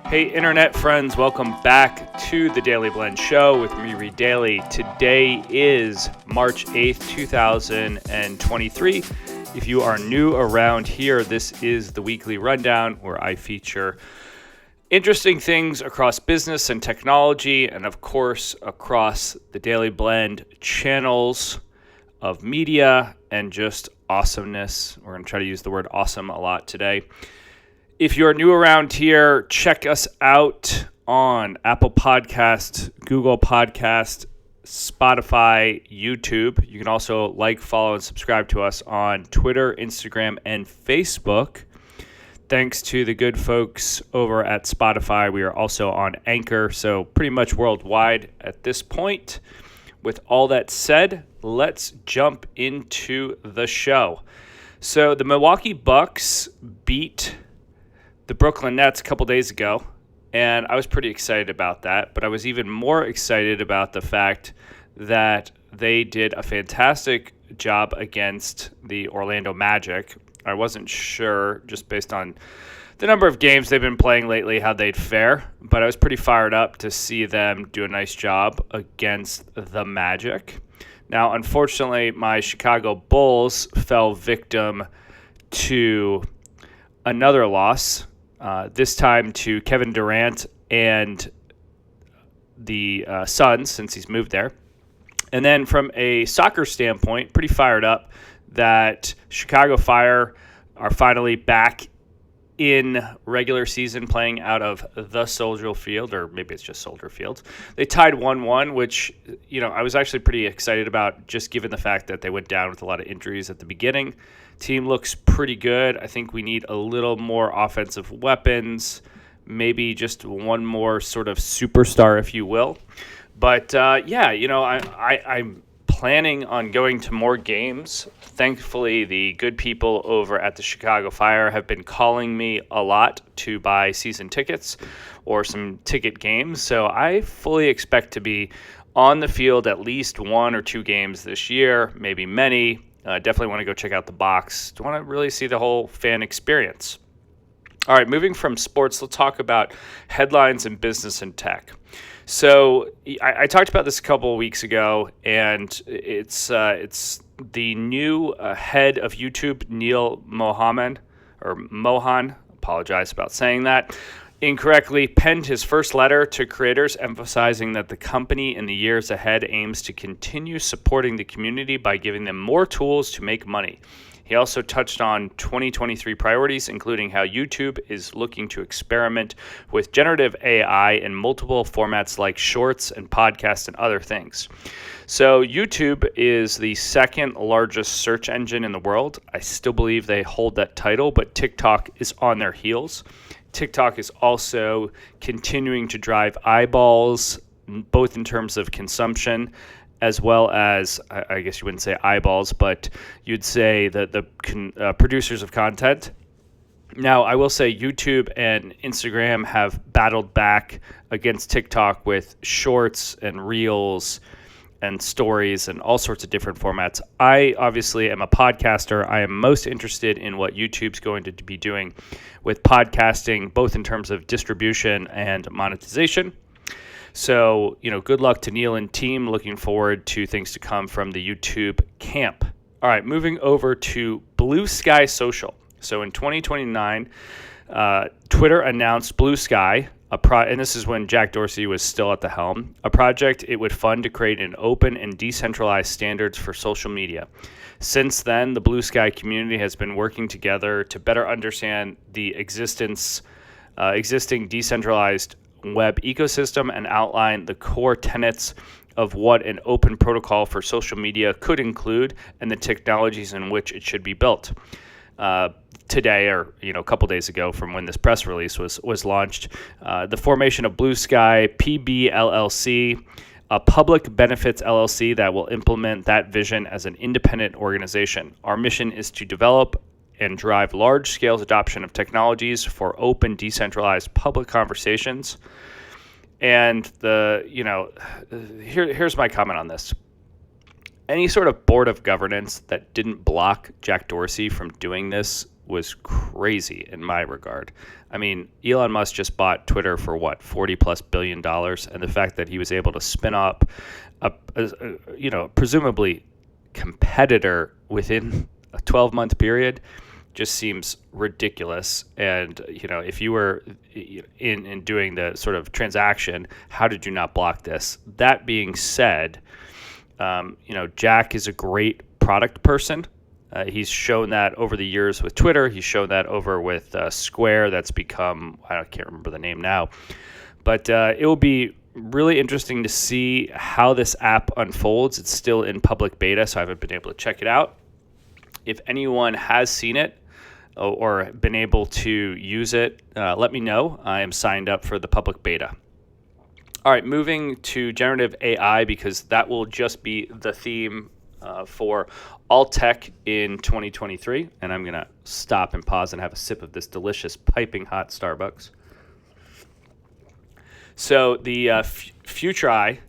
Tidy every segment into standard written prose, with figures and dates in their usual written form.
Hey, internet friends, welcome back to the Dailey Blend Show with me, Reed Dailey. Today is March 8th, 2023. If you are new around here, this is the weekly rundown where I feature interesting things across business and technology, and of course, across the Dailey Blend channels of media and just awesomeness. We're going to try to use the word awesome a lot today. If you're new around here, check us out on Apple Podcast, Google Podcast, Spotify, YouTube. You can also like, follow, and subscribe to us on Twitter, Instagram, and Facebook. Thanks to the good folks over at Spotify, we are also on Anchor, so pretty much worldwide at this point. With all that said, let's jump into the show. So the Milwaukee Bucks beat the Brooklyn Nets a couple days ago, and I was pretty excited about that, but I was even more excited about the fact that they did a fantastic job against the Orlando Magic. I wasn't sure, just based on the number of games they've been playing lately, how they'd fare, but I was pretty fired up to see them do a nice job against the Magic. Now, unfortunately, my Chicago Bulls fell victim to another loss, this time to Kevin Durant and the Suns, since he's moved there. And then from a soccer standpoint, pretty fired up that Chicago Fire are finally back in regular season playing out of the Soldier Field, or maybe it's just Soldier Field. They tied 1-1, which, I was actually pretty excited about, just given the fact that they went down with a lot of injuries at the beginning. Team looks pretty good. I think we need a little more offensive weapons, maybe just one more sort of superstar, if you will. But I'm planning on going to more games. Thankfully, the good people over at the Chicago Fire have been calling me a lot to buy season tickets or some ticket games. So I fully expect to be on the field at least one or two games this year, maybe many. Definitely want to go check out the box. Want to really see the whole fan experience. All right, moving from sports, let's talk about headlines in business and tech. So I talked about this a couple of weeks ago, and it's the new head of YouTube, Neil Mohan, apologize about saying that incorrectly, penned his first letter to creators emphasizing that the company in the years ahead aims to continue supporting the community by giving them more tools to make money. He also touched on 2023 priorities, including how YouTube is looking to experiment with generative AI in multiple formats like shorts and podcasts and other things. So YouTube is the second largest search engine in the world. I still believe they hold that title, but TikTok is on their heels. TikTok is also continuing to drive eyeballs, both in terms of consumption as well as, I guess you wouldn't say eyeballs, but you'd say that the producers of content. Now, I will say YouTube and Instagram have battled back against TikTok with shorts and reels and stories and all sorts of different formats. I obviously am a podcaster. I am most interested in what YouTube's going to be doing with podcasting, both in terms of distribution and monetization. So, good luck to Neil and team. Looking forward to things to come from the YouTube camp. All right, moving over to Blue Sky Social. So in 2029, Twitter announced Blue Sky, and this is when Jack Dorsey was still at the helm, a project it would fund to create an open and decentralized standards for social media. Since then, the Blue Sky community has been working together to better understand the existing decentralized web ecosystem and outline the core tenets of what an open protocol for social media could include and the technologies in which it should be built. Today, or a couple days ago from when this press release was launched, the formation of Blue Sky PB LLC, a public benefits LLC that will implement that vision as an independent organization. Our mission is to develop and drive large-scale adoption of technologies for open, decentralized public conversations. And here's my comment on this. Any sort of board of governance that didn't block Jack Dorsey from doing this was crazy in my regard. I mean, Elon Musk just bought Twitter for what, $40+ billion, and the fact that he was able to spin up a presumably competitor within a 12-month period just seems ridiculous. And if you were in doing the sort of transaction, how did you not block this? That being said, Jack is a great product person. He's shown that over the years with Twitter. He's shown that over with Square. That's become, I can't remember the name now, but it will be really interesting to see how this app unfolds. It's still in public beta, so I haven't been able to check it out. If anyone has seen it or been able to use it, let me know. I am signed up for the public beta. All right, moving to generative AI, because that will just be the theme for all tech in 2023. And I'm going to stop and pause and have a sip of this delicious piping hot Starbucks. So the Future Eye,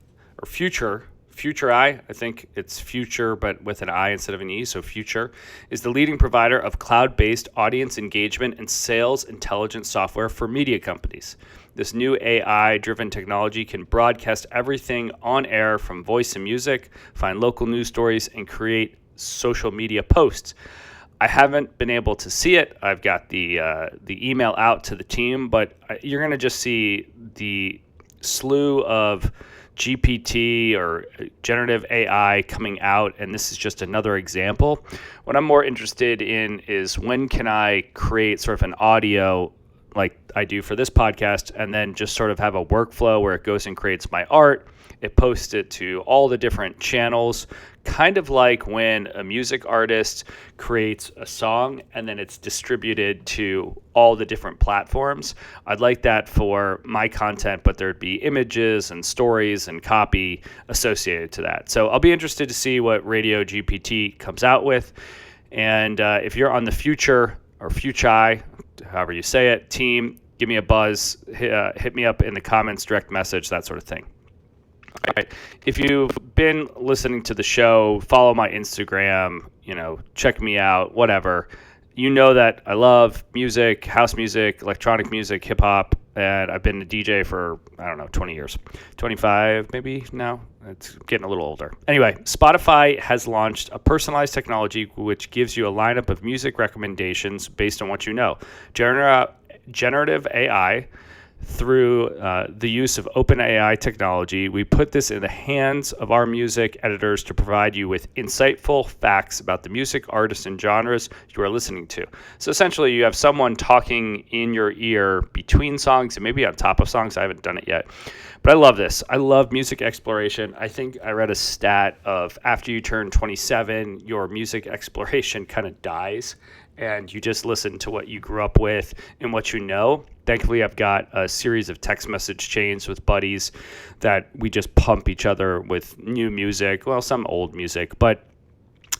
I think it's future, but with an I instead of an E, so Future, is the leading provider of cloud-based audience engagement and sales intelligence software for media companies. This new AI-driven technology can broadcast everything on air from voice and music, find local news stories, and create social media posts. I haven't been able to see it. I've got the email out to the team, but you're going to just see the slew of GPT or generative AI coming out, and this is just another example. What I'm more interested in is when can I create sort of an audio like I do for this podcast, and then just sort of have a workflow where it goes and creates my art. It posts it to all the different channels, kind of like when a music artist creates a song and then it's distributed to all the different platforms. I'd like that for my content, but there'd be images and stories and copy associated to that. So I'll be interested to see what Radio GPT comes out with. And if you're on the Future or Future, however you say it, team, give me a buzz, hit me up in the comments, direct message, that sort of thing. All right. If you've been listening to the show, follow my Instagram, check me out, whatever. You know that I love music, house music, electronic music, hip hop, and I've been a DJ for, 20 years. 25 maybe now. It's getting a little older. Anyway, Spotify has launched a personalized technology which gives you a lineup of music recommendations based on what you know. Generative AI. Through the use of OpenAI technology, we put this in the hands of our music editors to provide you with insightful facts about the music, artists, and genres you are listening to. So essentially, you have someone talking in your ear between songs and maybe on top of songs. I haven't done it yet. But I love this. I love music exploration. I think I read a stat of after you turn 27, your music exploration kind of dies, and you just listen to what you grew up with and what you know. Thankfully, I've got a series of text message chains with buddies that we just pump each other with new music, well, some old music. But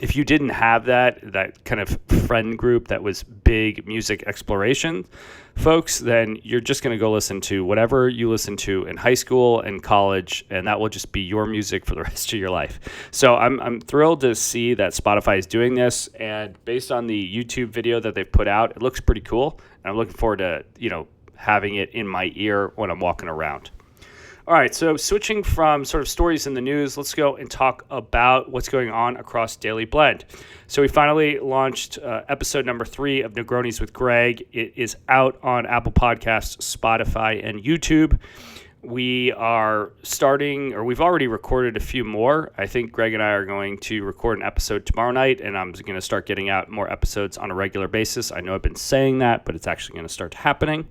if you didn't have that kind of friend group that was big music exploration folks, then you're just going to go listen to whatever you listen to in high school and college, and that will just be your music for the rest of your life. So I'm thrilled to see that Spotify is doing this, and based on the YouTube video that they've put out, it looks pretty cool, and I'm looking forward to having it in my ear when I'm walking around. All right, so switching from sort of stories in the news, let's go and talk about what's going on across Dailey Blend. So we finally launched episode number 3 of Negronis with Greg. It is out on Apple Podcasts, Spotify, and YouTube. We are starting, or we've already recorded a few more. I think Greg and I are going to record an episode tomorrow night, and I'm going to start getting out more episodes on a regular basis. I know I've been saying that, but it's actually going to start happening.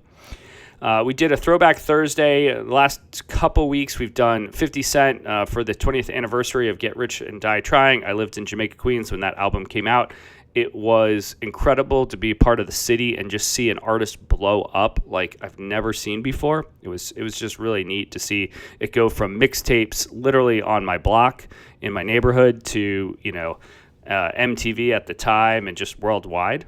We did a Throwback Thursday. The last couple weeks, we've done 50 Cent for the 20th anniversary of Get Rich and Die Trying. I lived in Jamaica, Queens when that album came out. It was incredible to be part of the city and just see an artist blow up like I've never seen before. It was just really neat to see it go from mixtapes literally on my block in my neighborhood to MTV at the time and just worldwide.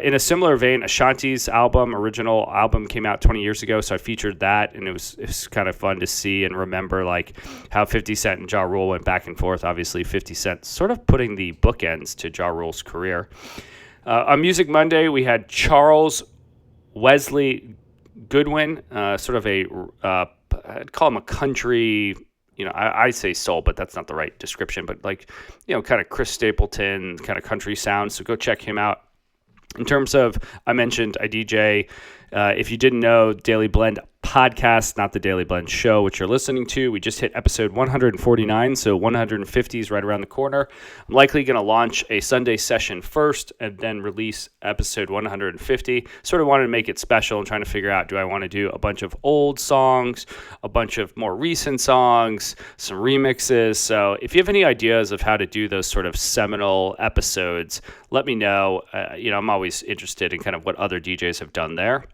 In a similar vein, Ashanti's original album came out 20 years ago, so I featured that, and it was kind of fun to see and remember like how 50 Cent and Ja Rule went back and forth. Obviously, 50 Cent sort of putting the bookends to Ja Rule's career. On Music Monday, we had Charles Wesley Goodwin, sort of I'd call him a country, I say soul, but that's not the right description, but kind of Chris Stapleton, kind of country sound. So go check him out. In terms of, I mentioned I DJ. If you didn't know, Dailey Blend podcast, not the Dailey Blend show, which you're listening to. We just hit episode 149, so 150 is right around the corner. I'm likely going to launch a Sunday session first and then release episode 150. Sort of wanted to make it special and trying to figure out, do I want to do a bunch of old songs, a bunch of more recent songs, some remixes? So if you have any ideas of how to do those sort of seminal episodes, let me know. I'm always interested in kind of what other DJs have done there.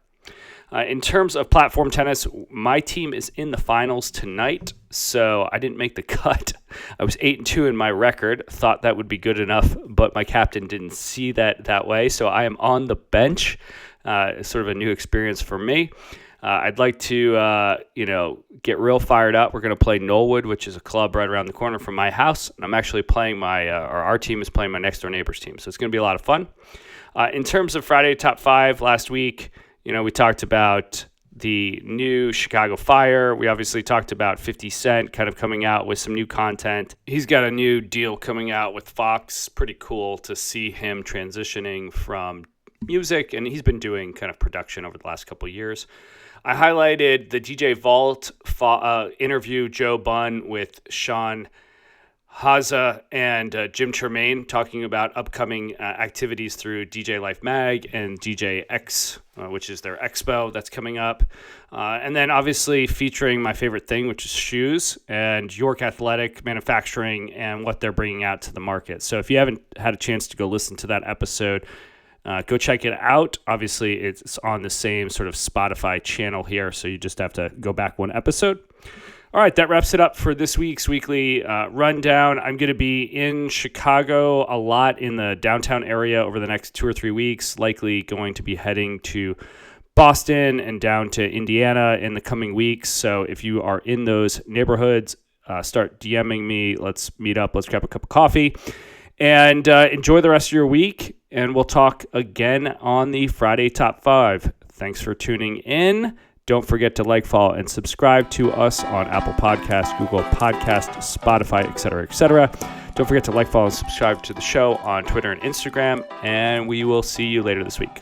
In terms of platform tennis, my team is in the finals tonight, so I didn't make the cut. I was 8-2 in my record, thought that would be good enough, but my captain didn't see that way, so I am on the bench. Sort of a new experience for me. I'd like to, get real fired up. We're going to play Knollwood, which is a club right around the corner from my house, and I'm actually playing our team is playing my next door neighbor's team, so it's going to be a lot of fun. In terms of Friday Top 5 last week, we talked about the new Chicago Fire. We obviously talked about 50 Cent kind of coming out with some new content. He's got a new deal coming out with Fox. Pretty cool to see him transitioning from music, and he's been doing kind of production over the last couple of years. I highlighted the DJ Vault interview, Joe Bunn with Sean Haza and Jim Tremaine, talking about upcoming activities through DJ Life Mag and DJ X, which is their expo that's coming up. And then obviously featuring my favorite thing, which is shoes, and York Athletic Manufacturing and what they're bringing out to the market. So if you haven't had a chance to go listen to that episode, go check it out. Obviously, it's on the same sort of Spotify channel here, so you just have to go back one episode. All right, that wraps it up for this week's weekly rundown. I'm going to be in Chicago a lot in the downtown area over the next 2 or 3 weeks, likely going to be heading to Boston and down to Indiana in the coming weeks. So if you are in those neighborhoods, start DMing me. Let's meet up. Let's grab a cup of coffee and enjoy the rest of your week. And we'll talk again on the Friday Top 5. Thanks for tuning in. Don't forget to like, follow, and subscribe to us on Apple Podcasts, Google Podcasts, Spotify, etc., etc. Don't forget to like, follow, and subscribe to the show on Twitter and Instagram, and we will see you later this week.